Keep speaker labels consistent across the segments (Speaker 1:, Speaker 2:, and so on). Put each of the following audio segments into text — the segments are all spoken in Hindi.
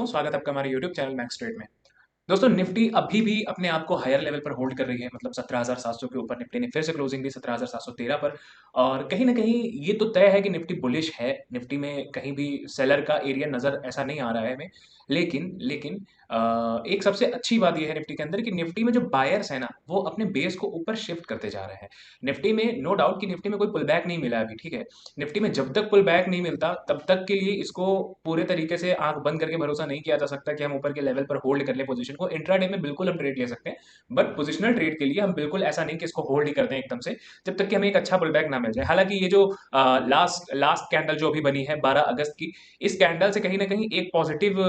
Speaker 1: दोस्तों, स्वागत है आपका हमारे यूट्यूब चैनल मैक्स ट्रेड में। दोस्तों, निफ्टी अभी भी अपने आप को हायर लेवल पर होल्ड कर रही है। मतलब 17,700 के ऊपर निफ्टी ने फिर से क्लोजिंग दी 17,713 पर। और कहीं ना कहीं ये तो तय है कि निफ्टी बुलिश है। निफ्टी में कहीं भी सेलर का एरिया नजर ऐसा नहीं आ रहा है हमें। लेकिन लेकिन एक सबसे अच्छी बात यह है निफ्टी के अंदर कि निफ्टी में जो बायर्स है ना, वो अपने बेस को ऊपर शिफ्ट करते जा रहे हैं। निफ्टी में नो डाउट कि निफ्टी में कोई पुल बैक नहीं मिला अभी, ठीक है। निफ्टी में जब तक पुल बैक नहीं मिलता तब तक के लिए इसको पूरे तरीके से आंख बंद करके भरोसा नहीं किया जा सकता कि हम ऊपर के लेवल पर होल्ड कर ले पोजीशन को। इंट्राडे में बिल्कुल हम ट्रेड ले सकते हैं, बट पोजिशनल ट्रेड के लिए हम बिल्कुल ऐसा नहीं कि इसको होल्ड ही कर दें एकदम से, जब तक कि हमें एक अच्छा पुल बैक ना मिल जाए। हालांकि ये जो लास्ट लास्ट कैंडल जो अभी बनी है 12 अगस्त की, इस कैंडल से कहीं ना कहीं एक पॉजिटिव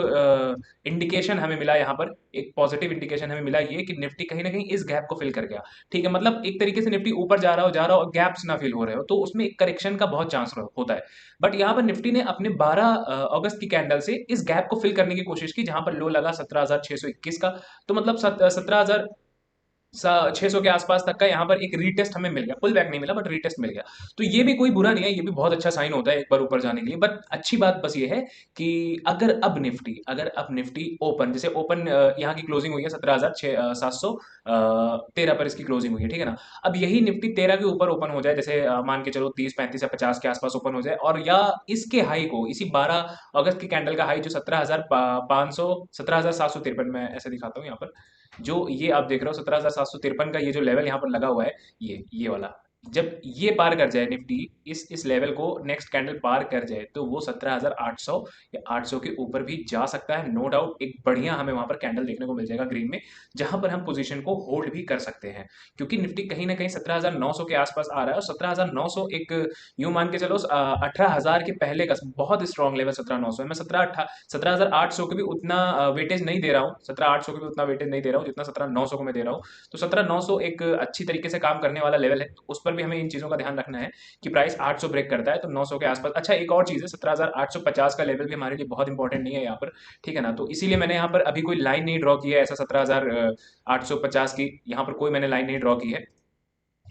Speaker 1: इंडिकेशन हमें मिला। यहाँ पर एक पॉजिटिव इंडिकेशन हमें मिला ये कि निफ्टी कहीं ना कहीं इस गैप को फिल कर गया। ठीक है, मतलब एक तरीके से निफ्टी ऊपर जा रहा हो और गैप्स ना फिल हो रहे हो तो उसमें एक करेक्शन का बहुत चांस होता है। बट यहाँ पर निफ्टी ने अपने 12 अगस्त की कैंडल से इस गैप को फिल करने की कोशिश की, जहां पर लो लगा 17,621 का। तो मतलब 17,600 के आसपास तक का यहाँ पर एक रीटेस्ट हमें मिल गया। पुल बैक नहीं मिला बट रीटेस्ट मिल गया। तो ये भी कोई बुरा नहीं है, ये भी बहुत अच्छा साइन होता है एक बार ऊपर जाने के लिए। बट अच्छी बात बस ये है कि अगर अब निफ्टी ओपन, जैसे ओपन यहाँ की क्लोजिंग हुई है 17,713 पर इसकी क्लोजिंग हुई है, ठीक है ना। अब यही निफ्टी 13 के ऊपर ओपन हो जाए, जैसे मान के चलो 30, 35 या 50 के आसपास ओपन हो जाए, और या इसके हाई को, इसी 12 अगस्त की कैंडल का हाई जो 17,500 17,753, मैं ऐसे दिखाता हूँ यहाँ पर। जो ये आप देख रहे हो 17,753 का ये जो लेवल यहाँ पर लगा हुआ है, ये वाला, जब ये पार कर जाए निफ्टी, इस लेवल को नेक्स्ट कैंडल पार कर जाए, तो वो 17,800 या 800 के ऊपर भी जा सकता है। नो डाउट एक बढ़िया हमें वहां पर कैंडल देखने को मिल जाएगा ग्रीन में, जहां पर हम पोजीशन को होल्ड भी कर सकते हैं। क्योंकि निफ्टी कहीं ना कहीं 17,900 के आसपास आ रहा है, और 17,900 एक यूं मान के चलो 18,000 के पहले का बहुत स्ट्रॉन्ग लेवल 17,900 है। मैं 17,800 को भी उतना वेटेज नहीं दे रहा हूँ, 17,800 को भी उतना वेटेज नहीं दे रहा हूँ जितना 17,900 को मैं दे रहा हूँ। तो 17,900 एक अच्छी तरीके से काम करने वाला लेवल है, तो उस पर भी हमें इन चीजों का ध्यान रखना है कि प्राइस 800 ब्रेक करता है तो 900 के आसपास। अच्छा, एक और चीज है, 17,850 का लेवल भी हमारे लिए बहुत इंपॉर्टेंट नहीं है यहाँ पर, ठीक है ना। तो इसीलिए मैंने यहाँ पर अभी कोई लाइन नहीं ड्रॉ की है ऐसा 17,850 की, यहाँ पर कोई मैंने लाइन नहीं ड्रॉ की है।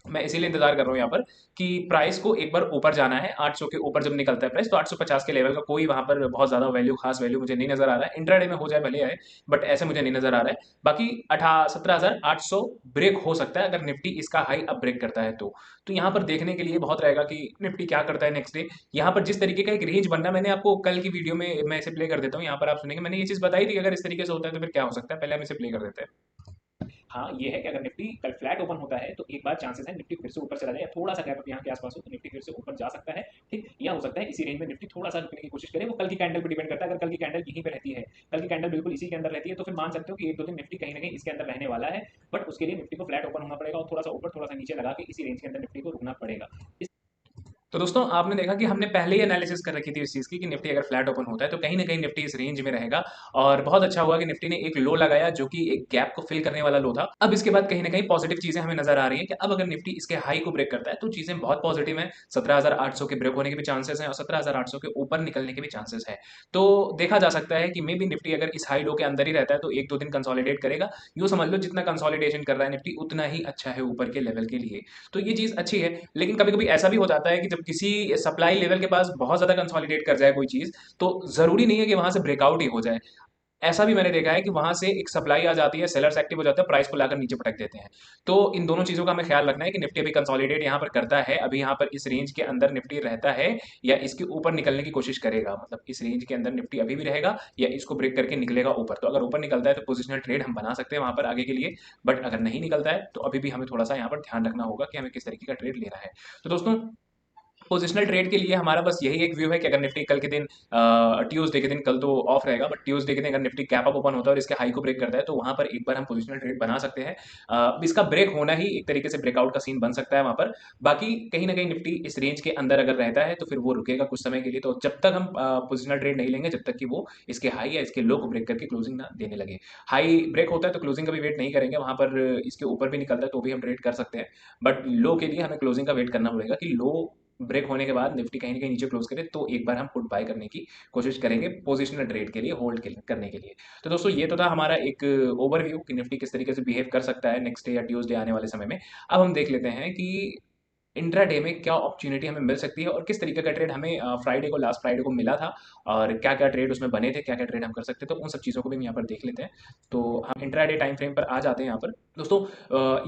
Speaker 1: मैं इसीलिए इंतजार कर रहा हूँ यहाँ पर कि प्राइस को एक बार ऊपर जाना है। 800 के ऊपर जब निकलता है प्राइस, तो 850 के लेवल का कोई वहां पर बहुत ज्यादा वैल्यू, खास वैल्यू मुझे नहीं नजर आ रहा है। इंट्राडे में हो जाए भले आए, बट ऐसे मुझे नहीं नजर आ रहा है। बाकी 17,800 ब्रेक हो सकता है अगर निफ्टी इसका हाई अब ब्रेक करता है तो यहाँ पर देखने के लिए बहुत रहेगा कि निफ्टी क्या करता है नेक्स्ट डे। यहाँ पर जिस तरीके का एक रेंज बनना, मैंने आपको कल की वीडियो में, मैं इसे प्ले कर देता हूँ, यहाँ पर आप सुनेंगे, मैंने ये चीज बताई थी अगर इस तरीके से होता है तो फिर क्या हो सकता है। पहले हम इसे प्ले कर देते हैं। हाँ, ये है कि अगर निफ्टी कल फ्लैट ओपन होता है तो एक बार चांसेस है निफ्टी फिर से ऊपर चला जाए, या थोड़ा सा गैप अप यहाँ के आसपास हो तो निफ्टी फिर से ऊपर जा सकता है, ठीक। या हो सकता है इसी रेंज में निफ्टी थोड़ा सा रुकने की कोशिश करे। वो कल की कैंडल पर डिपेंड करता है। अगर कल की कैंडल यहीं पे रहती है, कल की कैंडल बिल्कुल इसी के अंदर रहती है, तो फिर मान सकते हो कि एक दो दिन निफ्टी कहीं ना कहीं इसके अंदर रहने वाला है। बट उसके लिए निफ्टी को फ्लैट ओपन होना पड़ेगा और थोड़ा सा ऊपर थोड़ा सा नीचे लगा के इसी रेंज के अंदर निफ्टी को रुकना पड़ेगा। तो दोस्तों, आपने देखा कि हमने पहले ही एनालिसिस कर रखी थी इस चीज़ की कि निफ्टी अगर फ्लैट ओपन होता है तो कहीं ना कहीं निफ्टी इस रेंज में रहेगा। और बहुत अच्छा हुआ कि निफ्टी ने एक लो लगाया जो कि एक गैप को फिल करने वाला लो था। अब इसके बाद कहीं ना कहीं पॉजिटिव चीजें हमें नजर आ रही है कि अब अगर निफ्टी इसके हाई को ब्रेक करता है तो चीजें बहुत पॉजिटिव है। 17,800 के ब्रेक होने के भी चांसेस हैं और 17,800 के ऊपर निकलने के भी चांसेस है। तो देखा जा सकता है कि मे बी निफ्टी अगर इस हाई लो के अंदर ही रहता है तो एक दो दिन कंसोलिडेट करेगा। यूं समझ लो जितना कंसोलिडेशन कर रहा है निफ्टी उतना ही अच्छा है ऊपर के लेवल के लिए। तो ये चीज अच्छी है। लेकिन कभी कभी ऐसा भी हो जाता है कि जब किसी सप्लाई लेवल के पास बहुत ज्यादा कंसोलिडेट कर जाए कोई चीज, तो जरूरी नहीं है कि वहां से ब्रेकआउट ही हो जाए। ऐसा भी मैंने देखा है कि वहां से एक सप्लाई आ जाती है, सेलर्स एक्टिव हो जाते हैं, प्राइस को लाकर नीचे पटक देते हैं। तो इन दोनों चीजों का हमें ख्याल रखना है कि निफ्टी अभी कंसोलिडेट यहाँ पर करता है, अभी यहाँ पर इस रेंज के अंदर निफ्टी रहता है, या इसके ऊपर निकलने की कोशिश करेगा। मतलब इस रेंज के अंदर निफ्टी अभी भी रहेगा या इसको ब्रेक करके निकलेगा ऊपर। तो अगर ऊपर निकलता है तो पोजिशनल ट्रेड हम बना सकते हैं वहां पर आगे के लिए। बट अगर नहीं निकलता है तो अभी भी हमें थोड़ा सा यहाँ पर ध्यान रखना होगा कि हमें किस तरीके का ट्रेड लेना है। तो दोस्तों, पोजिशनल ट्रेड के लिए हमारा बस यही एक व्यू है कि अगर निफ्टी कल के दिन, ट्यूसडे के दिन, कल तो ऑफ रहेगा, बट ट्यूसडे के दिन अगर निफ्टी कैप अप ओपन होता है और इसके हाई को ब्रेक करता है तो वहां पर एक बार हम पोजिशनल ट्रेड बना सकते हैं। इसका ब्रेक होना ही एक तरीके से ब्रेकआउट का सीन बन सकता है वहां पर। बाकी कहीं ना कहीं निफ्टी इस रेंज के अंदर अगर रहता है तो फिर वो रुकेगा कुछ समय के लिए। तो जब तक हम पोजिशनल ट्रेड नहीं लेंगे जब तक कि वो इसके हाई या इसके लो को ब्रेक करके क्लोजिंग ना देने लगे। हाई ब्रेक होता है तो क्लोजिंग का भी वेट नहीं करेंगे वहां पर, इसके ऊपर भी निकलता है तो भी हम ट्रेड कर सकते हैं। बट लो के लिए हमें क्लोजिंग का वेट करना पड़ेगा कि लो ब्रेक होने के बाद निफ्टी कहीं ना कहीं नीचे क्लोज करे तो एक बार हम पुट बाय करने की कोशिश करेंगे पोजिशनल ट्रेड के लिए, होल्ड करने के लिए। तो दोस्तों, ये तो था हमारा एक ओवरव्यू कि निफ्टी किस तरीके से बिहेव कर सकता है नेक्स्ट डे या ट्यूसडे आने वाले समय में। अब हम देख लेते हैं कि इंट्राडे में क्या अपॉर्चुनिटी हमें मिल सकती है और किस तरीके का ट्रेड हमें फ्राइडे को, लास्ट फ्राइडे को मिला था, और क्या क्या ट्रेड उसमें बने थे, क्या क्या ट्रेड हम कर सकते थे, तो उन सब चीज़ों को भी हम यहाँ पर देख लेते हैं। तो हम इंट्राडे टाइम फ्रेम पर आ जाते हैं यहाँ पर। दोस्तों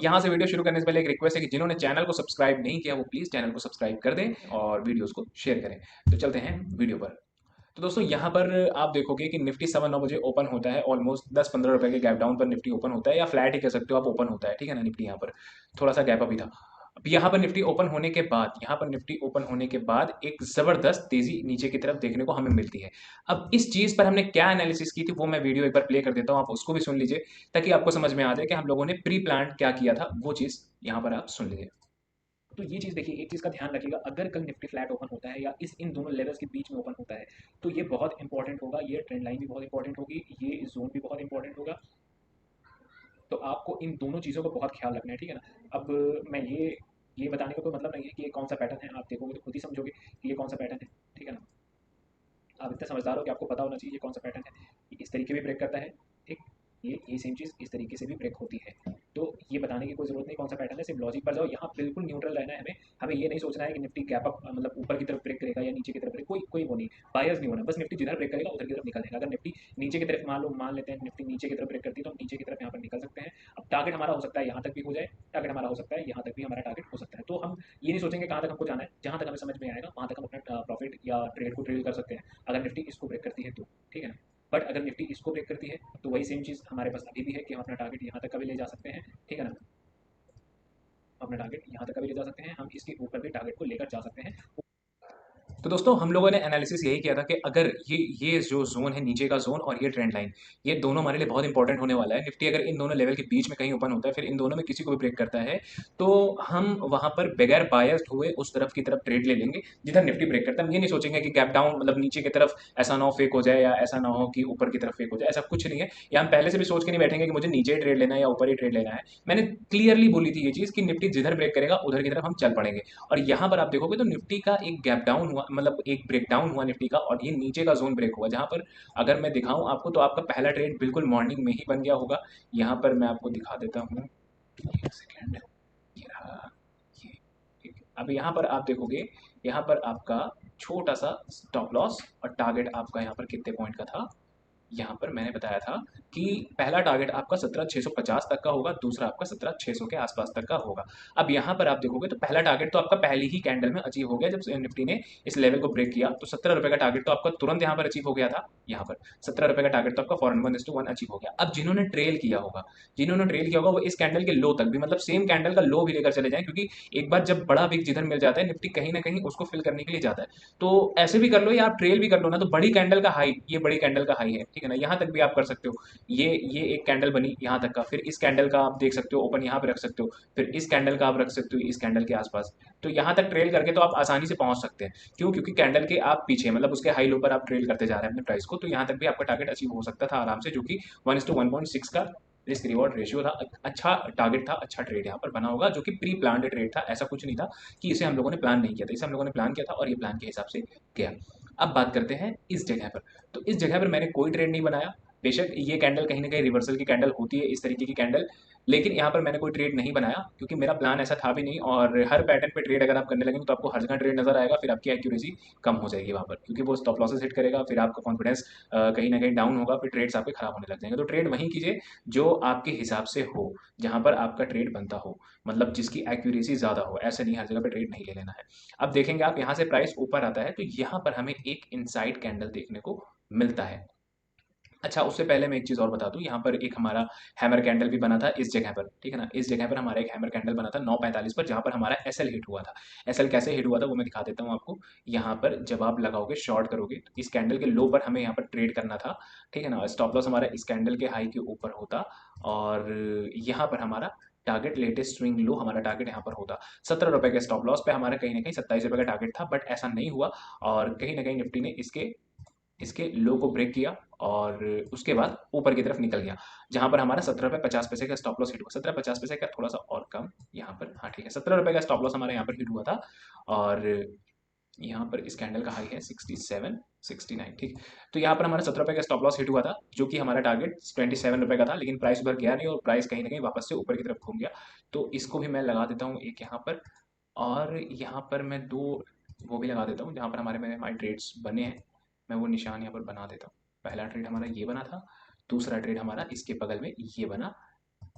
Speaker 1: यहाँ से वीडियो शुरू करने से पहले एक रिक्वेस्ट है कि जिन्होंने चैनल को सब्सक्राइब नहीं किया वो प्लीज़ चैनल को सब्सक्राइब कर दें और वीडियोज़ को शेयर करें। तो चलते हैं वीडियो पर। तो दोस्तों यहाँ पर आप देखोगे कि निफ्टी 9 बजे ओपन होता है, ऑलमोस्ट 10-15 रुपए के गैप डाउन पर निफ्टी ओपन होता है, या फ्लैट ही कह सकते हो आप, ओपन होता है, ठीक है ना। निफ्टी यहाँ पर थोड़ा सा गैप अभी था। अब यहाँ पर निफ्टी ओपन होने के बाद, यहाँ पर निफ्टी ओपन होने के बाद एक जबरदस्त तेजी नीचे की तरफ देखने को हमें मिलती है। अब इस चीज पर हमने क्या एनालिसिस की थी वो मैं वीडियो एक बार प्ले कर देता हूँ, आप उसको भी सुन लीजिए ताकि आपको समझ में आ जाए कि हम लोगों ने प्री प्लान क्या किया था, वो चीज यहाँ पर आप सुन लीजिए। तो ये चीज़ देखिए, एक चीज़ का ध्यान रखिएगा, अगर कल निफ्टी फ्लैट ओपन होता है या इन दोनों लेवल्स के बीच में ओपन होता है तो ये बहुत इंपॉर्टेंट होगा, ये ट्रेंड लाइन भी बहुत इंपॉर्टेंट होगी, ये जोन भी बहुत इंपॉर्टेंट होगा। तो आपको इन दोनों चीज़ों का बहुत ख्याल रखना है, ठीक है ना। अब मैं ये बताने का कोई मतलब नहीं है कि ये कौन सा पैटर्न है, आप देखोगे तो खुद ही समझोगे कि ये कौन सा पैटर्न है, ठीक है ना। आप इतने समझदार हो कि आपको पता होना चाहिए ये कौन सा पैटर्न है। ये इस तरीके भी ब्रेक करता है, ठीक। ये सेम चीज़ इस तरीके से भी ब्रेक होती है। तो ये बताने की कोई ज़रूरत नहीं कौन सा पैटर्न है, सिर्फ लॉजिक पर जाओ, यहाँ बिल्कुल न्यूट्रल रहना है हमें। हमें ये नहीं सोचना है कि निफ्टी गैप अप मतलब ऊपर की तरफ ब्रेक करेगा या नीचे की तरफ ब्रेक, कोई कोई वो नहीं, बायस नहीं होना, बस निफ्टी जिधर ब्रेक करेगा उधर की तरफ निकल जाएगा। अगर निफ्टी नीचे की तरफ मान लेते हैं निफ्टी नीचे की तरफ ब्रेक करती है तो हम नीचे की तरफ यहाँ पर निकल सकते हैं। अब टारगेट हमारा हो सकता है यहाँ तक भी हो जाए, टारगेट हमारा हो सकता है यहाँ तक भी हमारा टारगेट हो सकता है। तो हम ये नहीं सोचेंगे कहाँ तक हमको जाना है, जहाँ तक हमें समझ में आएगा वहाँ तक हम अपना प्रॉफिट या ट्रेड को ट्रेड कर सकते हैं, अगर निफ्टी इसको ब्रेक करती है तो, ठीक है ना। बट अगर निफ्टी इसको ब्रेक करती है तो वही सेम चीज़ हमारे पास अभी भी है कि हम अपना टारगेट यहाँ तक का भी ले जा सकते हैं, ठीक है ना। अपना टारगेट यहाँ तक का भी ले जा सकते हैं, हम इसके ऊपर भी टारगेट को लेकर जा सकते हैं। तो दोस्तों हम लोगों ने एनालिसिस यही किया था कि अगर ये जो जोन है, नीचे का जोन और ये ट्रेंड लाइन, ये दोनों हमारे लिए बहुत इंपॉर्टेंट होने वाला है। निफ्टी अगर इन दोनों लेवल के बीच में कहीं ओपन होता है, फिर इन दोनों में किसी को भी ब्रेक करता है, तो हम वहां पर बगैर बायस्ड हुए उस तरफ की तरफ ट्रेड ले लेंगे जिधर निफ्टी ब्रेक करता है। हम ये नहीं सोचेंगे कि गैप डाउन मतलब नीचे की तरफ ऐसा ना हो फेक हो जाए, या ऐसा ना हो कि ऊपर की तरफ फेक हो जाए, ऐसा कुछ नहीं है। या हम पहले से भी सोच के नहीं बैठेंगे कि मुझे नीचे ही ट्रेड लेना है या ऊपर ही ट्रेड लेना है। मैंने क्लियरली बोली थी ये चीज़ कि निफ्टी जिधर ब्रेक करेगा उधर की तरफ हम चल पड़ेंगे। और यहाँ पर आप देखोगे तो निफ्टी का एक गैप डाउन हुआ, मतलब एक ब्रेक डाउन हुआ निफ्टी का, और ये नीचे का जोन ब्रेक हुआ, जहाँ पर अगर मैं दिखाऊं आपको तो आपका पहला ट्रेड बिल्कुल मॉर्निंग में ही बन गया होगा। यहाँ पर मैं आपको दिखा देता हूँ, एक सेकेंड, ये रहा, ये ठीक। अब यहाँ पर आप देखोगे, यहाँ पर आपका छोटा सा स्टॉप लॉस और टारगेट आपका यहाँ पर कितने पॉइंट का था। यहाँ पर मैंने बताया था कि पहला टारगेट आपका 17,650 तक का होगा, दूसरा आपका 17,600 के आसपास तक का होगा। अब यहाँ पर आप देखोगे तो पहला टारगेट तो आपका पहली ही कैंडल में अचीव हो गया, जब निफ्टी ने इस लेवल को ब्रेक किया तो 17 रुपए का टारगेट तो आपका तुरंत यहाँ पर अचीव हो गया था। यहाँ पर 17 रुपए का टारगेट तो आपका फॉरन 1:1 अचीव हो गया। अब जिन्होंने ट्रेल किया होगा वो इस कैंडल के लो तक भी, मतलब सेम कैंडल का लो भी लेकर चले जाएं, क्योंकि एक बार जब बड़ा विक जिधर मिल जाता है निफ्टी कहीं ना कहीं उसको फिल करने के लिए जाता है। तो ऐसे भी कर लो या आप ट्रेल भी कर लो ना, तो बड़ी कैंडल का हाई, ये बड़ी कैंडल का हाई है, ठीक है ना, यहाँ तक भी आप कर सकते हो। ये एक कैंडल बनी यहाँ तक का, फिर इस कैंडल का आप देख सकते हो ओपन यहाँ पे रख सकते हो, फिर इस कैंडल का आप रख सकते हो इस कैंडल के आसपास। तो यहाँ तक ट्रेल करके तो आप आसानी से पहुंच सकते हैं। क्यों? क्योंकि कैंडल के आप पीछे, मतलब उसके हाई लो पर आप ट्रेल करते जा रहे हैं अपने प्राइस को, तो यहाँ तक भी आपका टारगेट अचीव हो सकता था आराम से, जो कि 1:1.6 का रिस्क रिवॉर्ड रेशियो था। अच्छा टारगेट था, अच्छा ट्रेड यहाँ पर बना होगा, जो कि प्री प्लान ट्रेड था, ऐसा कुछ नहीं था कि इसे हम लोगों ने प्लान नहीं किया था, इसे हम लोगों ने प्लान किया था और ये प्लान के हिसाब से गया। अब बात करते हैं इस जगह पर। तो इस जगह पर मैंने कोई ट्रेड नहीं बनाया। बेशक ये कैंडल कहीं ना कहीं रिवर्सल की कैंडल होती है, इस तरीके की कैंडल, लेकिन यहाँ पर मैंने कोई ट्रेड नहीं बनाया क्योंकि मेरा प्लान ऐसा था भी नहीं। और हर पैटर्न पे ट्रेड अगर आप करने लगेंगे तो आपको हर जगह ट्रेड नजर आएगा, फिर आपकी एक्यूरेसी कम हो जाएगी वहाँ पर, क्योंकि वो स्टॉप लॉसेस हिट करेगा, फिर आपका कॉन्फिडेंस कहीं ना कहीं डाउन होगा, फिर ट्रेड्स आपके खराब होने लग जाएंगे। तो ट्रेड वहीं कीजिए जो आपके हिसाब से हो, जहाँ पर आपका ट्रेड बनता हो, मतलब जिसकी एक्यूरेसी ज़्यादा हो। ऐसे नहीं हर जगह पे ट्रेड नहीं ले लेना है। अब देखेंगे आप, यहाँ से प्राइस ऊपर आता है तो यहाँ पर हमें एक इनसाइड कैंडल देखने को मिलता है। अच्छा, उससे पहले मैं एक चीज़ और बता दूँ, यहाँ पर एक हमारा हैमर कैंडल भी बना था इस जगह पर, ठीक है ना। इस जगह पर हमारा एक हैमर कैंडल बना था 9:45 पर, जहाँ पर हमारा एसएल हिट हुआ था। एसएल कैसे हिट हुआ था वो मैं दिखा देता हूँ आपको। यहाँ पर जब आप लगाओगे शॉर्ट करोगे तो इस कैंडल के लो पर हमें यहाँ पर ट्रेड करना था, ठीक है ना। स्टॉप लॉस हमारा इस कैंडल के हाई के ऊपर होता, और यहाँ पर हमारा टारगेट, लेटेस्ट स्विंग लो हमारा टारगेट यहाँ पर होता 17 रुपए के स्टॉप लॉस पे, हमारा कहीं ना कहीं 27 रुपए का टारगेट था, बट ऐसा नहीं हुआ। और कहीं ना कहीं निफ्टी ने इसके इसके लो को ब्रेक किया और उसके बाद ऊपर की तरफ निकल गया, जहां पर हमारा 17 रुपये 50 पैसे का स्टॉप लॉस हिट हुआ। 17 50 पैसे का थोड़ा सा और कम यहाँ पर, हाँ ठीक है, 17 रुपये का स्टॉप लॉस हमारे यहाँ पर हिट हुआ था। और यहाँ पर इस कैंडल का हाई है 67 69, ठीक। तो यहाँ पर हमारा 17 रुपये का स्टॉप लॉस हिट हुआ था, जो कि हमारा टारगेट 27 रुपये का था, लेकिन प्राइस उधर गया नहीं और प्राइस कहीं ना कहीं वापस से ऊपर की तरफ घूम गया। तो इसको भी मैं लगा देता हूँ एक यहाँ पर, और यहाँ पर मैं दो वो भी लगा देता हूँ जहाँ पर हमारे में हमारे ट्रेड्स बने हैं, मैं वो निशान यहाँ पर बना देता हूँ। पहला ट्रेड हमारा ये बना था, दूसरा ट्रेड हमारा इसके बगल में ये बना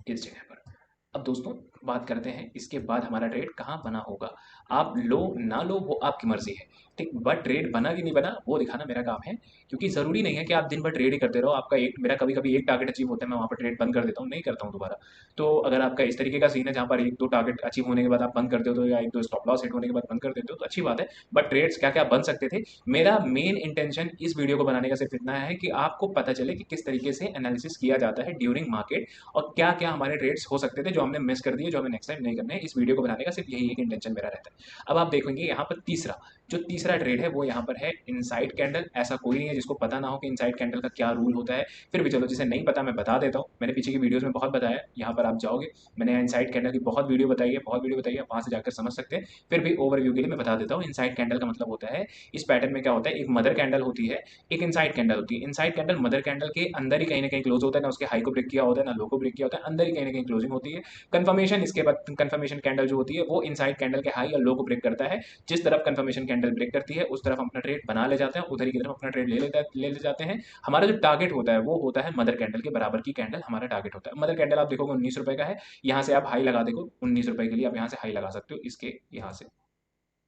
Speaker 1: इस जगह पर। अब दोस्तों बात करते हैं इसके बाद हमारा ट्रेड कहाँ बना होगा। आप लो ना लो वो आपकी मर्जी है, ठीक, बट ट्रेड बना कि नहीं बना वो दिखाना मेरा काम है। क्योंकि ज़रूरी नहीं है कि आप दिन भर ट्रेड ही करते रहो। आपका एक मेरा कभी कभी एक टारगेट अचीव होता है, मैं वहाँ पर ट्रेड बंद कर देता हूँ, नहीं करता हूँ दोबारा। तो अगर आपका इस तरीके का सीन है जहाँ पर एक दो टारगेट अचीव होने के बाद आप बंद कर देते हो, या एक दो स्टॉप लॉस हिट होने के बाद बंद कर देते हो, तो अच्छी बात है। बट ट्रेड्स क्या क्या बन सकते थे, मेरा मेन इंटेंशन इस वीडियो को बनाने का सिर्फ इतना है कि आपको पता चले कि किस तरीके से एनालिसिस किया जाता है ड्यूरिंग मार्केट, और क्या क्या हमारे ट्रेड्स हो सकते थे जो हमने मिस कर दिए, जो हमें नेक्स्ट टाइम नहीं करने हैं। इस वीडियो को बनाने का सिर्फ यही एक इंटेंशन मेरा रहता है। अब आप देखेंगे यहाँ पर तीसरा ट्रेड है वो यहाँ पर है इनसाइड कैंडल। ऐसा कोई नहीं है जिसको पता ना हो कि इनसाइड कैंडल का क्या रूल होता है। फिर भी चलो जिसे नहीं पता मैं बता देता हूँ, मैंने पीछे की वीडियोस में बहुत बताया, यहाँ पर आप जाओगे मैंने इनसाइड कैंडल की बहुत वीडियो बताई है, बहुत वीडियो बताई है, वहाँ से जाकर समझ सकते हैं। फिर भी ओवरव्यू के लिए मैं बता देता हूँ। इनसाइड कैंडल का मतलब होता है, इस पैटर्न में क्या होता है, एक मदर कैंडल होती है, एक इनसाइड कैंडल होती है। इनसाइड कैंडल मदर कैंडल के अंदर ही कहीं ना कहीं क्लोज होता है, ना उसके हाई को ब्रेक किया होता है ना लो को ब्रेक किया होता है, अंदर ही कहीं ना कहीं क्लोजिंग होती है। कंफर्मेशन इसके बाद कंफर्मेशन कैंडल जो होती है वो इनसाइड कैंडल के हाई या लो को ब्रेक करता है। जिस तरफ कंफर्मेशन कैंडल ब्रेक करती है उस तरफ हम अपना ट्रेड बना ले जाते हैं, उधर की तरफ अपना ट्रेड ले ले जाते हैं। हमारा जो टारगेट होता है वो होता है मदर कैंडल के बराबर की कैंडल हमारा टारगेट होता है। मदर कैंडल आप देखोगे 19 रुपए का है, यहाँ से आप हाई लगा देखो 19 रुपए के लिए, आप यहाँ से हाई लगा सकते हो इसके यहाँ से,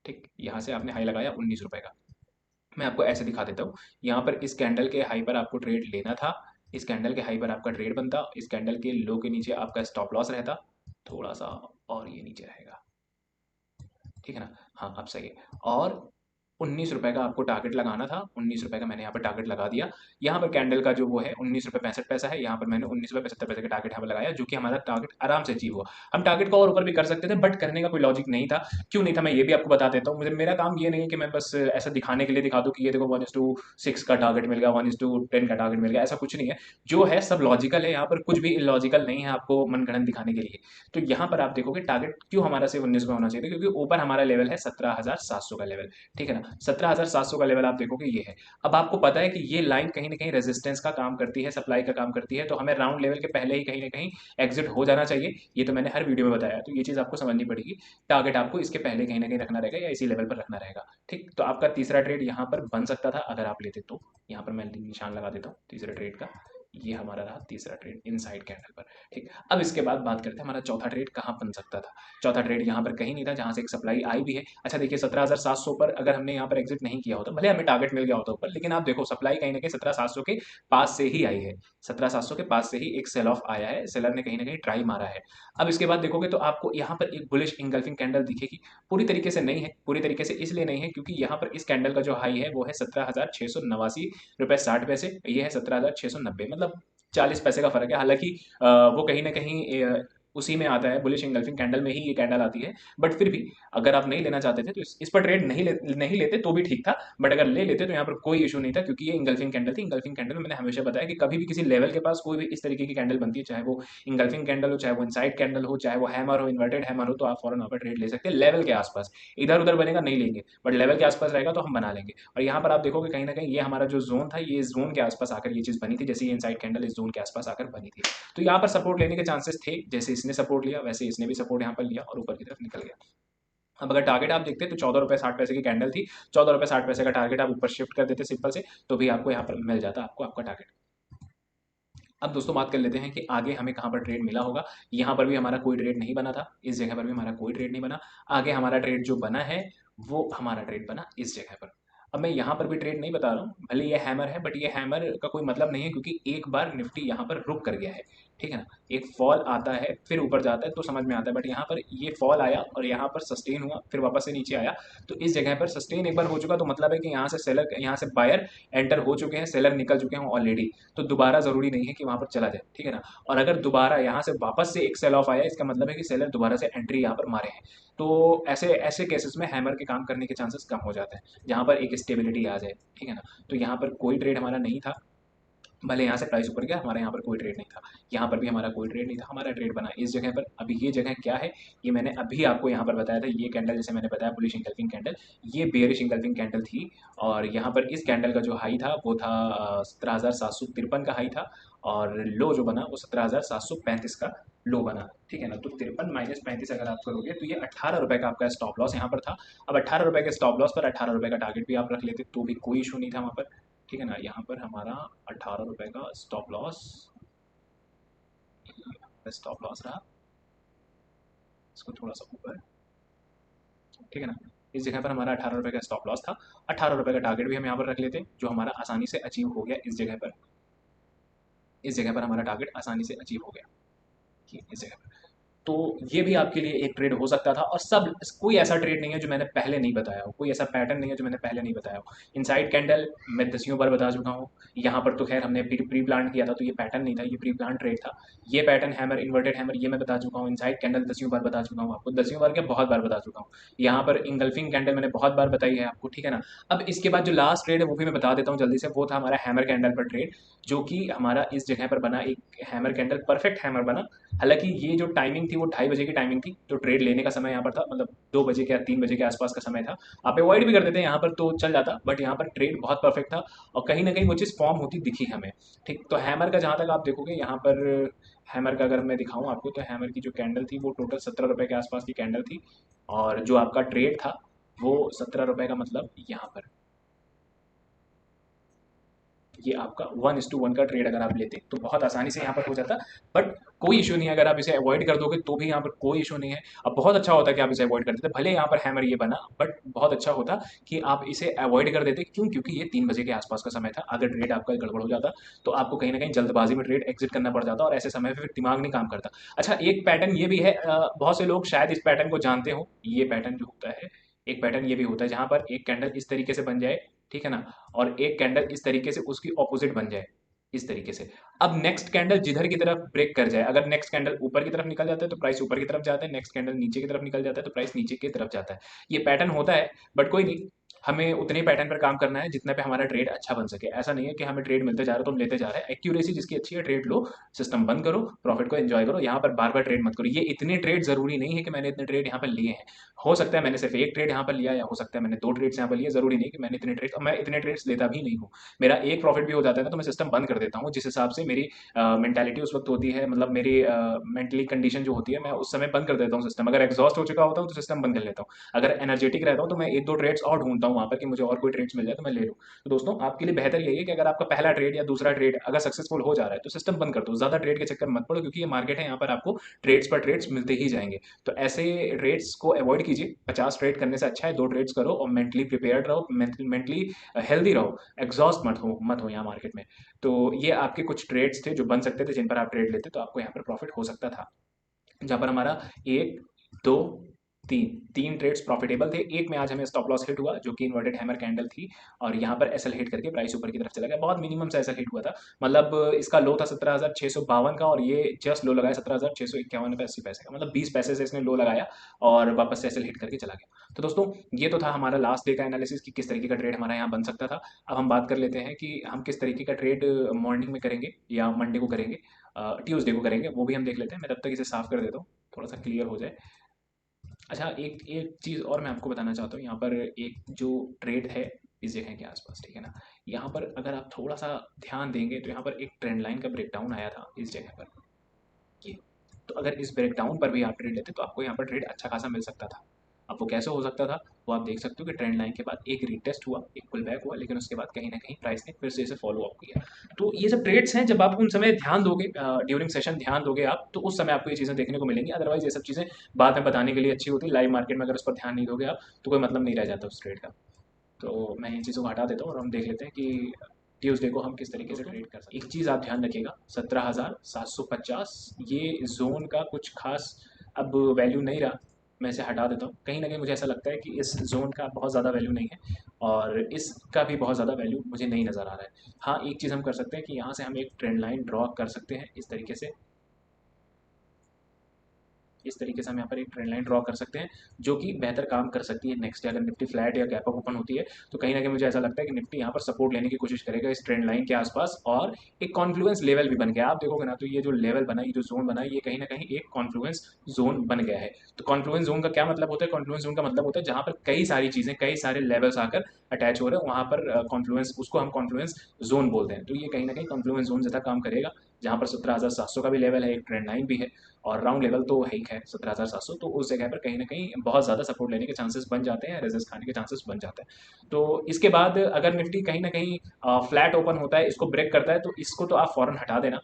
Speaker 1: ठीक, यहाँ से आपने हाई लगाया 19 रुपए का। मैं आपको ऐसे दिखा देता हूँ, यहाँ पर इस कैंडल के हाई पर आपको ट्रेड लेना था, इस कैंडल के हाई पर आपका ट्रेड बनता, इस कैंडल के लो के नीचे आपका स्टॉप लॉस रहता थोड़ा सा, और ये नीचे रहेगा, ठीक है ना। हाँ अब सही है। और 19 रुपए का आपको टारगेट लगाना था, 19 रुपए का मैंने यहाँ पर टारगेट लगा दिया। यहाँ पर कैंडल का जो वो है 19 रुपये 65 पैसा है, यहाँ पर मैंने 19 रुपये 75 पैसे का टारगेट यहाँ पर लगाया, जो कि हमारा टारगेट आराम से अचीव हुआ। हम टारगेट को और ऊपर भी कर सकते थे, बट करने का कोई लॉजिक नहीं था। क्यों नहीं था मैं ये भी आपको बता देता हूँ। मुझे मेरा काम ये नहीं है कि मैं बस ऐसा दिखाने के लिए दिखा दूँ कि ये देखो 1:6 का टारगेट मिल गया, 1:10 का टारगेट मिल गया, ऐसा कुछ नहीं है। जो है सब लॉजिकल है, यहाँ पर कुछ भी इलॉजिकल नहीं है आपको मनगढ़ंत दिखाने के लिए। तो यहाँ पर आप देखोगे टारगेट क्यों हमारा सिर्फ 19 में होना चाहिए था, क्योंकि ऊपर हमारा लेवल है 17,700 का लेवल, ठीक है ना। 17,700 का लेवल आप देखोगे ये है। अब आपको पता है कि ये लाइन कहीं ना कहीं रेजिस्टेंस का काम करती है, सप्लाई का काम करती है, तो हमें राउंड लेवल के पहले ही कहीं ना कहीं एग्जिट हो जाना चाहिए। ये तो मैंने हर वीडियो में बताया, तो ये चीज़ आपको समझनी पड़ेगी। टारगेट आपको इसके पहले कहीं ना कहीं रखना रहेगा या इसी लेवल पर रखना रहेगा, ठीक। तो आपका तीसरा ट्रेड यहाँ पर बन सकता था अगर आप लेते तो। यहाँ पर मैं निशान लगा देता हूँ तीसरे ट्रेड का, ये हमारा रहा तीसरा ट्रेड इनसाइड कैंडल पर, ठीक। अब इसके बाद बात करते हैं हमारा चौथा ट्रेड कहाँ बन सकता था। चौथा ट्रेड यहाँ पर कहीं नहीं था, जहाँ से एक सप्लाई आई भी है। अच्छा देखिए 17,700 पर अगर हमने यहाँ पर एग्जिट नहीं किया होता, भले हमें टारगेट मिल गया होता ऊपर, लेकिन आप देखो सप्लाई कहीं ना कहीं 17,700 के पास से ही आई है। 17,700 के पास से ही एक सेल ऑफ आया है, सेलर ने कहीं ना कहीं ट्राई मारा है। अब इसके बाद देखोगे तो आपको यहाँ पर एक बुलिश इंगल्फिंग कैंडल दिखेगी। पूरी तरीके से नहीं है, पूरी तरीके से इसलिए नहीं है क्योंकि यहाँ पर इस कैंडल का जो हाई है वो है 17,689 रुपये 60 पैसे, ये है 17,690, मतलब 40 पैसे का फर्क है। हालांकि वो कहीं ना कहीं उसी में आता है, बुलिश इंगल्फिंग कैंडल में ही ये कैंडल आती है। बट फिर भी अगर आप नहीं लेना चाहते थे तो इस पर ट्रेड नहीं लेते तो भी ठीक था। बट अगर ले लेते तो यहाँ पर कोई इशू नहीं था, क्योंकि ये इंगल्फिंग कैंडल थी। इंगल्फिंग कैंडल में मैंने हमेशा बताया कि कभी भी किसी लेवल के पास कोई भी इस तरीके की कैंडल बनती है, चाहे वो इंगल्फिंग कैंडल हो, चाहे वो इनसाइड कैंडल हो, चाहे वो हैमर हो, इन्वर्टेड हैमर हो, तो आप फॉरन वहाँ पर ट्रेड ले सकते हैं लेवल के आसपास। इधर उधर बनेगा नहीं लेंगे, बट लेवल के आसपास रहेगा तो हम बना लेंगे। और यहाँ पर आप देखोगे कहीं ना कहीं ये हमारा जो जोन था, ये जोन के आसपास आकर ये चीज़ बनी थी, जैसे ये इनसाइड कैंडल इस जोन के आसपास आकर बनी थी। तो यहाँ पर सपोर्ट लेने के चांसेस थे, जैसे इसने सपोर्ट लिया वैसे इसने भी सपोर्ट यहाँ पर लिया और ऊपर की तरफ निकल गया। अब अगर टारगेट आप देखते तो 14 रुपये 60 पैसे की कैंडल थी, 14 रुपये 60 पैसे का टारगेट आप ऊपर शिफ्ट कर देते सिंपल से, तो भी आपको यहाँ पर मिल जाता आपको आपका टारगेट। अब दोस्तों बात कर लेते हैं कि आगे हमें कहाँ पर ट्रेड मिला होगा। यहाँ पर भी हमारा कोई ट्रेड नहीं बना था, इस जगह पर भी हमारा कोई ट्रेड नहीं बना। आगे हमारा ट्रेड जो बना है वो हमारा ट्रेड बना इस जगह पर। अब मैं यहाँ पर भी ट्रेड नहीं बता रहा हूँ, भले ये हैमर है, बट ये हैमर का कोई मतलब नहीं है, क्योंकि एक बार निफ्टी यहाँ पर रुक कर गया है, ठीक है ना। एक फॉल आता है फिर ऊपर जाता है तो समझ में आता है, बट यहाँ पर ये फॉल आया और यहाँ पर सस्टेन हुआ फिर वापस से नीचे आया। तो इस जगह पर सस्टेन एक बार हो चुका तो मतलब है कि यहाँ से सेलर, यहाँ से बायर एंटर हो चुके हैं, सेलर निकल चुके हैं ऑलरेडी। तो दोबारा जरूरी नहीं है कि वहां पर चला जाए, ठीक है ना। और अगर दोबारा यहाँ से वापस से एक सेल ऑफ आया, इसका मतलब है कि सेलर दोबारा से एंट्री यहाँ पर मारे हैं। तो ऐसे ऐसे केसेस में हैमर के काम करने के चांसेस कम हो जाते हैं, जहाँ पर एक स्टेबिलिटी आ जाए, ठीक है ना। तो यहाँ पर कोई ट्रेड हमारा नहीं था, भले यहाँ से प्राइस ऊपर गया, हमारे यहाँ पर कोई ट्रेड नहीं था। यहाँ पर भी हमारा कोई ट्रेड नहीं था, हमारा ट्रेड बना इस जगह पर। अभी ये जगह क्या है, ये मैंने अभी आपको यहाँ पर बताया था। ये कैंडल जैसे मैंने बताया बुलिश इंगल्फिंग कैंडल, ये बेयरिश इंगल्फिंग कैंडल थी। और यहाँ पर इस कैंडल का जो हाई था वो था 17,753 का हाई था, और लो जो बना वो 17,735 का लो बना, ठीक है ना। तो 53 - 35 अगर आप करोगे तो ये 18 रुपये का आपका स्टॉप लॉस यहाँ पर था। अब 18 रुपये के स्टॉप लॉस पर 18 रुपये का टारगेट भी आप रख लेते तो भी कोई इशू नहीं था वहाँ पर, ठीक है ना। यहाँ पर हमारा 18 रुपये का स्टॉप लॉस रहा, इसको थोड़ा सा ऊपर, ठीक है ना। इस जगह पर हमारा 18 रुपये का स्टॉप लॉस था। 18 रुपये का टारगेट भी हम यहाँ पर रख लेते जो हमारा आसानी से अचीव हो गया इस जगह पर। इस जगह पर हमारा टारगेट आसानी से अचीव हो गया, ठीक है, इस जगह पर। तो ये भी आपके लिए एक ट्रेड हो सकता था। और सब, कोई ऐसा ट्रेड नहीं है जो मैंने पहले नहीं बताया हो, कोई ऐसा पैटर्न नहीं है जो मैंने पहले नहीं बताया हो। इनसाइड कैंडल मैं दसियों बार बता चुका हूँ। यहाँ पर तो खैर हमने प्री प्लान किया था तो ये पैटर्न नहीं था, ये प्री प्लान ट्रेड था। ये पैटर्न हैमर, इन्वर्टेड हैमर, ये मैं बता चुका हूँ। इनसाइड कैंडल दसियों बार बता चुका हूँ आपको, दसियों बार क्या, बहुत बार बता चुका हूँ। यहाँ पर इंगल्फिंग कैंडल मैंने बहुत बार बताई है आपको, ठीक है ना। अब इसके बाद जो लास्ट ट्रेड है वो भी मैं बता देता हूँ जल्दी से। वो था हमारा हैमर कैंडल पर ट्रेड, जो कि हमारा इस जगह पर बना एक हैमर कैंडल, परफेक्ट हैमर बना। हालांकि ये जो टाइमिंग थी वो 2:30 बजे की टाइमिंग थी, तो ट्रेड लेने का समय यहाँ पर था, मतलब 2 बजे के या 3 बजे के आसपास का समय था। आप अवॉइड भी कर देते हैं यहाँ पर तो चल जाता, बट यहाँ पर ट्रेड बहुत परफेक्ट था और कहीं ना कहीं वो चीज़ फॉर्म होती दिखी हमें, ठीक। तो हैमर का जहाँ तक आप देखोगे यहाँ पर, हैमर का अगर मैं दिखाऊं आपको तो हैमर की जो कैंडल थी वो टोटल 17 रुपये के आसपास की कैंडल थी। और जो आपका ट्रेड था वो 17 रुपये का, मतलब यहाँ पर ये आपका 1:1 का ट्रेड अगर आप लेते तो बहुत आसानी से यहाँ पर हो जाता। बट कोई इशू नहीं है, अगर आप इसे अवॉइड कर दोगे तो भी यहाँ पर कोई इशू नहीं है। अब बहुत अच्छा होता कि आप इसे अवॉइड कर देते, भले यहाँ पर हैमर ये बना, बट बहुत अच्छा होता कि आप इसे अवॉइड कर देते। क्यों? क्योंकि ये 3 बजे के आसपास का समय था। अगर ट्रेड आपका गड़बड़ हो जाता तो आपको कहीं ना कहीं जल्दबाजी में ट्रेड एग्जिट करना पड़ जाता और ऐसे समय पर फिर दिमाग नहीं काम करता। अच्छा, एक पैटर्न ये भी है, बहुत से लोग शायद इस पैटर्न को जानते हो। ये पैटर्न जो होता है, एक पैटर्न ये भी होता है जहां पर एक कैंडल इस तरीके से बन जाए, ठीक है ना, और एक कैंडल इस तरीके से उसकी ऑपोजिट बन जाए, इस तरीके से। अब नेक्स्ट कैंडल जिधर की तरफ ब्रेक कर जाए, अगर नेक्स्ट कैंडल ऊपर की तरफ निकल जाता है तो प्राइस ऊपर की तरफ जाता है, नेक्स्ट कैंडल नीचे की तरफ निकल जाता है तो प्राइस नीचे की तरफ जाता है। ये पैटर्न होता है, बट कोई नहीं, हमें उतने पैटर्न पर काम करना है जितने पे हमारा ट्रेड अच्छा बन सके। ऐसा नहीं है कि हमें ट्रेड मिलते जा रहा है तो हम लेते जा रहे हैं। एक्यूरेसी जिसकी अच्छी है, ट्रेड लो, सिस्टम बंद करो, प्रॉफिट को एंजॉय करो। यहाँ पर बार बार ट्रेड मत करो। ये इतने ट्रेड जरूरी नहीं है कि मैंने इतने ट्रेड यहाँ पर लिए हैं। हो सकता है मैंने सिर्फ एक ट्रेड यहाँ पर लिया, या हो सकता है मैंने 2 ट्रेड्स यहाँ पर लिए, जरूरी नहीं कि मैंने इतने ट्रेड, मैं इतने ट्रेड्स लेता भी नहीं हूँ। मेरा एक प्रॉफिट भी हो जाता है ना तो मैं सिस्टम बंद कर देता हूँ। जिस हिसाब से मेरी मेंटालिटी उस वक्त होती है, मतलब मेरी मेंटली कंडीशन जो होती है, मैं उस समय बंद कर देता हूँ सिस्टम। अगर एग्जॉस्ट हो चुका होता हूँ तो सिस्टम बंद कर लेता हूँ। अगर एनर्जेटिक रहता हूँ तो मैं 1-2 ट्रेड्स और ढूंढता हूँ वहाँ पर कि मुझे और कोई ट्रेड्स मिल जाए तो मैं ले लूँ। तो दोस्तों, आपके लिए बेहतर यही है कि अगर आपका पहला ट्रेड या दूसरा ट्रेड अगर सक्सेसफुल हो जा रहा है तो सिस्टम बंद कर दो, ज्यादा ट्रेड के चक्कर में मत पड़ो, क्योंकि ये मार्केट है, यहाँ पर आपको ट्रेड्स पर ट्रेड्स मिलते ही जाएंगे। तो ऐसे ट्रेड्स को अवॉइड कीजिए। 50 ट्रेड करने से अच्छा है 2 ट्रेड्स करो और मेंटली प्रिपेयर्ड रहो, मेंटली हेल्दी रहो, एग्जॉस्ट मत हो यहाँ मार्केट में। तो ये आपके कुछ ट्रेड्स थे जो बन सकते थे, जिन पर आप ट्रेड लेते तो आपको यहाँ पर प्रॉफिट हो सकता था। जहाँ पर हमारा एक, दो, तीन, तीन ट्रेड्स प्रॉफिटेबल थे। एक में आज हमें स्टॉप लॉस हिट हुआ जो कि इन्वर्टेड हैमर कैंडल थी, और यहाँ पर एसएल हिट करके प्राइस ऊपर की तरफ चला गया। बहुत मिनिमम सा एसएल हिट हुआ था, मतलब इसका लो था 17,652 का, और ये जस्ट लो लगाया 17,651 रुपये 80 पैसे का, मतलब 20 पैसे से इसने लो लगाया और वापस से एसएल हिट करके चला गया। तो दोस्तों, ये तो था हमारा लास्ट डे का एनालिसिस कि किस तरीके का ट्रेड हमारा यहाँ बन सकता था। अब हम बात कर लेते हैं कि हम किस तरीके का ट्रेड मॉर्निंग में करेंगे या मंडे को करेंगे, ट्यूसडे को करेंगे, वो भी हम देख लेते हैं। मैं तब तक इसे साफ कर देता हूँ, थोड़ा सा क्लियर हो जाए। अच्छा, एक एक चीज़ और मैं आपको बताना चाहता हूँ। यहाँ पर एक जो ट्रेड है इस जगह के आसपास, ठीक है ना, यहाँ पर अगर आप थोड़ा सा ध्यान देंगे तो यहाँ पर एक ट्रेंड लाइन का ब्रेकडाउन आया था इस जगह पर, ये। तो अगर इस ब्रेकडाउन पर भी आप ट्रेड लेते तो आपको यहाँ पर ट्रेड अच्छा खासा मिल सकता था। अब वो कैसे हो सकता था, वो आप देख सकते हो कि ट्रेंड लाइन के बाद एक रीटेस्ट हुआ, एक पुल बैक हुआ, लेकिन उसके बाद कहीं ना कहीं प्राइस ने फिर से इसे फॉलो अप किया। तो ये सब ट्रेड्स हैं, जब आप उन समय ध्यान दोगे, ड्यूरिंग सेशन ध्यान दोगे आप, तो उस समय आपको ये चीज़ें देखने को मिलेंगी। अदरवाइज ये सब चीज़ें बाद में बताने के लिए अच्छी होती है, लाइव मार्केट में अगर उस पर ध्यान नहीं दोगे आप तो कोई मतलब नहीं रह जाता उस ट्रेड का। तो मैं इन चीज़ों को हटा देता हूँ और हम देख लेते हैं कि ट्यूसडे को हम किस तरीके से ट्रेड कर सकते हैं। एक चीज़ आप ध्यान रखिएगा, 17,750 ये जोन का कुछ खास अब वैल्यू नहीं रहा। मैं इसे हटा देता हूँ। कहीं ना कहीं मुझे ऐसा लगता है कि इस जोन का बहुत ज़्यादा वैल्यू नहीं है और इसका भी बहुत ज़्यादा वैल्यू मुझे नहीं नज़र आ रहा है। हाँ, एक चीज़ हम कर सकते हैं कि यहाँ से हम एक ट्रेंड लाइन ड्रॉ कर सकते हैं इस तरीके से। इस तरीके से हम यहाँ पर एक ट्रेंड लाइन ड्रॉ कर सकते हैं जो कि बेहतर काम कर सकती है नेक्स्ट डे। अगर निफ्टी फ्लैट या गैप अप ओपन होती है तो कहीं ना कहीं मुझे ऐसा लगता है कि निफ्टी यहाँ पर सपोर्ट लेने की कोशिश करेगा इस ट्रेंड लाइन के आसपास, और एक कॉन्फ्लुएंस लेवल भी बन गया। आप देखोगे ना तो ये जो लेवल बना, ये जो जोन बना, ये कहीं ना कहीं एक कॉन्फ्लुएंस जोन बन गया है। तो कॉन्फ्लुएंस जोन का क्या मतलब होता है? कॉन्फ्लुएंस जोन का मतलब होता है जहाँ पर कई सारी चीज़ें, कई सारे लेवल्स आकर अटैच हो रहे हैं, वहाँ पर कॉन्फ्लुएंस, उसको हम कॉन्फ्लुएंस जोन बोलते हैं। तो ये कहीं ना कहीं कॉन्फ्लुएंस जोन जैसा काम करेगा। जहाँ पर 17,700 का भी लेवल है, एक ट्रेंड लाइन भी है और राउंड लेवल तो है ही है 17,700, तो उस जगह पर कहीं ना कहीं बहुत ज़्यादा सपोर्ट लेने के चांसेस बन जाते हैं, रेजिस्ट खाने के चांसेस बन जाते हैं। तो इसके बाद अगर निफ्टी कहीं ना कहीं फ्लैट ओपन होता है, इसको ब्रेक करता है, तो इसको तो आप फौरन हटा देना,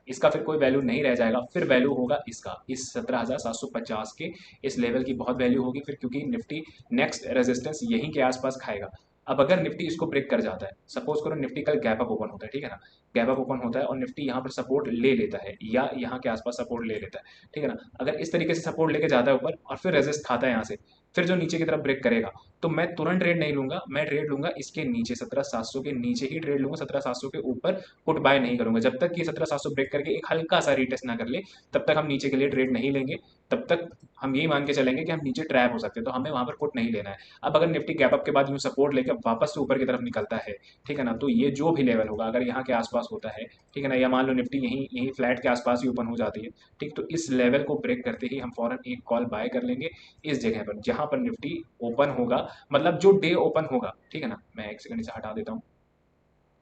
Speaker 1: इसका फिर कोई वैल्यू नहीं रह जाएगा। फिर वैल्यू होगा इसका, इस 17,750 के इस लेवल की बहुत वैल्यू होगी फिर, क्योंकि निफ्टी नेक्स्ट रेजिस्टेंस यहीं के आसपास खाएगा। अब अगर निफ्टी इसको ब्रेक कर जाता है, सपोज करो निफ्टी कल गैप अप ओपन होता है, ठीक है ना, गैप अप ओपन होता है और निफ्टी यहाँ पर सपोर्ट ले लेता है या यहाँ के आसपास सपोर्ट ले लेता है, ठीक है ना, अगर इस तरीके से सपोर्ट लेके जाता है ऊपर और फिर रेजिस्ट खाता है यहाँ से, फिर जो नीचे की तरफ ब्रेक करेगा, तो मैं तुरंत ट्रेड नहीं लूंगा, मैं ट्रेड लूंगा इसके नीचे 17,700 के नीचे ही ट्रेड लूंगा, 17,700 के ऊपर पुट बाय नहीं करूंगा। जब तक ये 17,700 ब्रेक करके एक हल्का सा रीटेस्ट ना कर ले, तब तक हम नीचे के लिए ट्रेड नहीं लेंगे, तब तक हम यही मान के चलेंगे कि हम नीचे ट्रैप हो सकते हैं, तो हमें वहां पर पुट नहीं लेना है। अब अगर निफ्टी गैप अप के बाद यूं सपोर्ट लेकर वापस से ऊपर की तरफ निकलता है, ठीक है ना, तो ये जो भी लेवल होगा अगर यहाँ के आसपास होता है, ठीक है ना, या मान लो निफ्टी यहीं यहीं फ्लैट के आसपास ही ओपन हो जाती है, ठीक, तो इस लेवल को ब्रेक करते ही हम फौरन एक कॉल बाय कर लेंगे इस जगह पर जहां पर निफ्टी ओपन होगा, मतलब जो डे ओपन होगा, ठीक है ना, मैं एक सेकंड से हटा देता हूँ,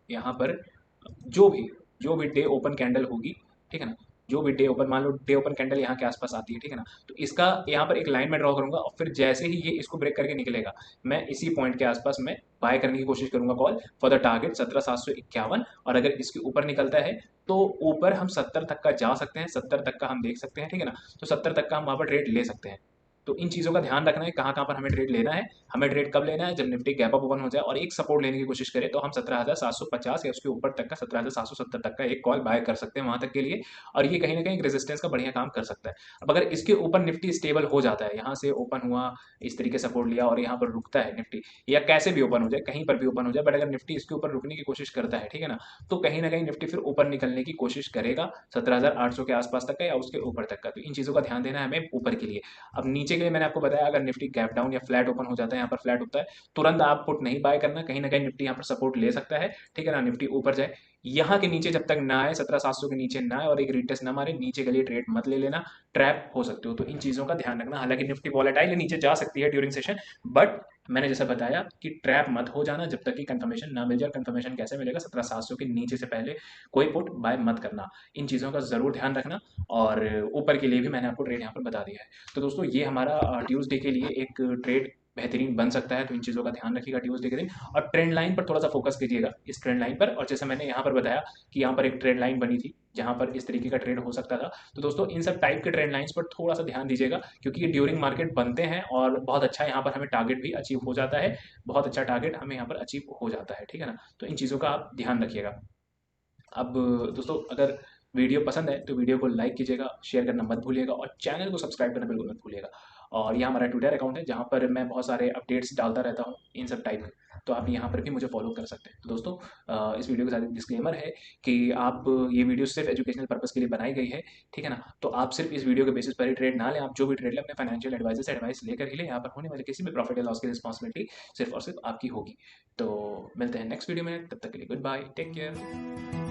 Speaker 1: यहाँ पर जो भी जो भी डे ओपन कैंडल होगी, ठीक है ना, जो भी डे ओपन, मान लो डे ओपन कैंडल यहाँ के आसपास आती है, ठीक है ना, तो इसका यहाँ पर एक लाइन में ड्रॉ करूंगा और फिर जैसे ही ये इसको ब्रेक करके निकलेगा, मैं इसी पॉइंट के आसपास मैं बाय करने की कोशिश करूंगा कॉल फॉर द टारगेट 17,751, और अगर इसके ऊपर निकलता है तो ऊपर हम 70 तक का जा सकते हैं, 70 तक का हम देख सकते हैं, ठीक है ना, तो 70 तक का हम वहाँ पर ट्रेड ले सकते हैं। तो इन चीज़ों का ध्यान रखना है, कहाँ कहाँ पर हमें ट्रेड लेना है, हमें ट्रेड कब लेना है, जब निफ्टी गैप अप ओपन हो जाए और एक सपोर्ट लेने की कोशिश करे, तो हम 17,750 या उसके ऊपर तक का 17,770 तक का एक कॉल बाय कर सकते हैं वहां तक के लिए, और ये कहीं ना कहीं एक रेजिस्टेंस का बढ़िया काम कर सकता है। अब अगर इसके ऊपर निफ्टी स्टेबल हो जाता है, यहाँ से ओपन हुआ, इस तरीके सपोर्ट लिया और यहाँ पर रुकता है निफ्टी, या कैसे भी ओपन हो जाए, कहीं पर भी ओपन हो जाए, बट अगर निफ्टी इसके ऊपर रुकने की कोशिश करता है, ठीक है ना, तो कहीं ना कहीं निफ्टी फिर ऊपर निकलने की कोशिश करेगा 17,800 के आसपास तक का या उसके ऊपर तक का, तो इन चीज़ों का ध्यान देना है हमें ऊपर के लिए। अब नीचे के लिए मैंने आपको बताया, अगर निफ्टी गैप डाउन या फ्लैट ओपन हो जाता है, यहाँ पर फ्लैट होता है, तुरंत आप पुट नहीं बाय करना, कहीं ना कहीं निफ्टी यहाँ पर सपोर्ट ले सकता है, ठीक है ना, निफ्टी ऊपर जाए, यहाँ के नीचे जब तक ना आए, 17,700 के नीचे ना आए और एक रिटेस्ट ना मारे, नीचे के लिए ट्रेड मत ले लेना, ट्रैप हो सकते हो। तो इन चीज़ों का ध्यान रखना, हालांकि निफ्टी वॉलेटाइल नीचे जा सकती है ड्यूरिंग सेशन, बट मैंने जैसा बताया कि ट्रैप मत हो जाना जब तक कि कंफर्मेशन ना मिल जाए। कंफर्मेशन कैसे मिलेगा, 17,700 के नीचे से पहले कोई पुट बाय मत करना, इन चीज़ों का ज़रूर ध्यान रखना। और ऊपर के लिए भी मैंने आपको ट्रेड यहाँ पर बता दिया है। तो दोस्तों ये हमारा ट्यूसडे के लिए एक ट्रेड बेहतरीन बन सकता है, तो इन चीज़ों का ध्यान रखिएगा ट्यूसडे के दिन, और ट्रेंड लाइन पर थोड़ा सा फोकस कीजिएगा, इस ट्रेंड लाइन पर। और जैसे मैंने यहाँ पर बताया कि यहाँ पर एक ट्रेंड लाइन बनी थी जहाँ पर इस तरीके का ट्रेड हो सकता था, तो दोस्तों इन सब टाइप के ट्रेंड लाइंस पर थोड़ा सा ध्यान दीजिएगा, क्योंकि ये ड्यूरिंग मार्केट बनते हैं और बहुत अच्छा यहाँ पर हमें टारगेट भी अचीव हो जाता है, बहुत अच्छा टारगेट हमें यहाँ पर अचीव हो जाता है, ठीक है ना, तो इन चीज़ों का आप ध्यान रखिएगा। अब दोस्तों अगर वीडियो पसंद है तो वीडियो को लाइक कीजिएगा, शेयर करना मत भूलिएगा और चैनल को सब्सक्राइब करना बिल्कुल मत भूलिएगा। और ये हमारा ट्विटर अकाउंट है जहाँ पर मैं बहुत सारे अपडेट्स डालता रहता हूँ इन सब टाइप के, तो आप यहाँ पर भी मुझे फॉलो कर सकते हैं। तो दोस्तों इस वीडियो के साथ डिस्क्लेमर है कि आप ये वीडियो सिर्फ एजुकेशनल पर्पज़ के लिए बनाई गई है, ठीक है ना, तो आप सिर्फ इस वीडियो के बेसिस पर ही ट्रेड ना लें, आप जो भी ट्रेड लें अपने फाइनेंशियल एडवाइजर से एडवाइस लेकर ही लें, यहाँ पर होने वाले किसी भी प्रॉफिट या लॉस की रिस्पॉन्सिबिलिटी सिर्फ और सिर्फ आपकी होगी। तो मिलते हैं नेक्स्ट वीडियो में, तब तक के लिए गुड बाय, टेक केयर।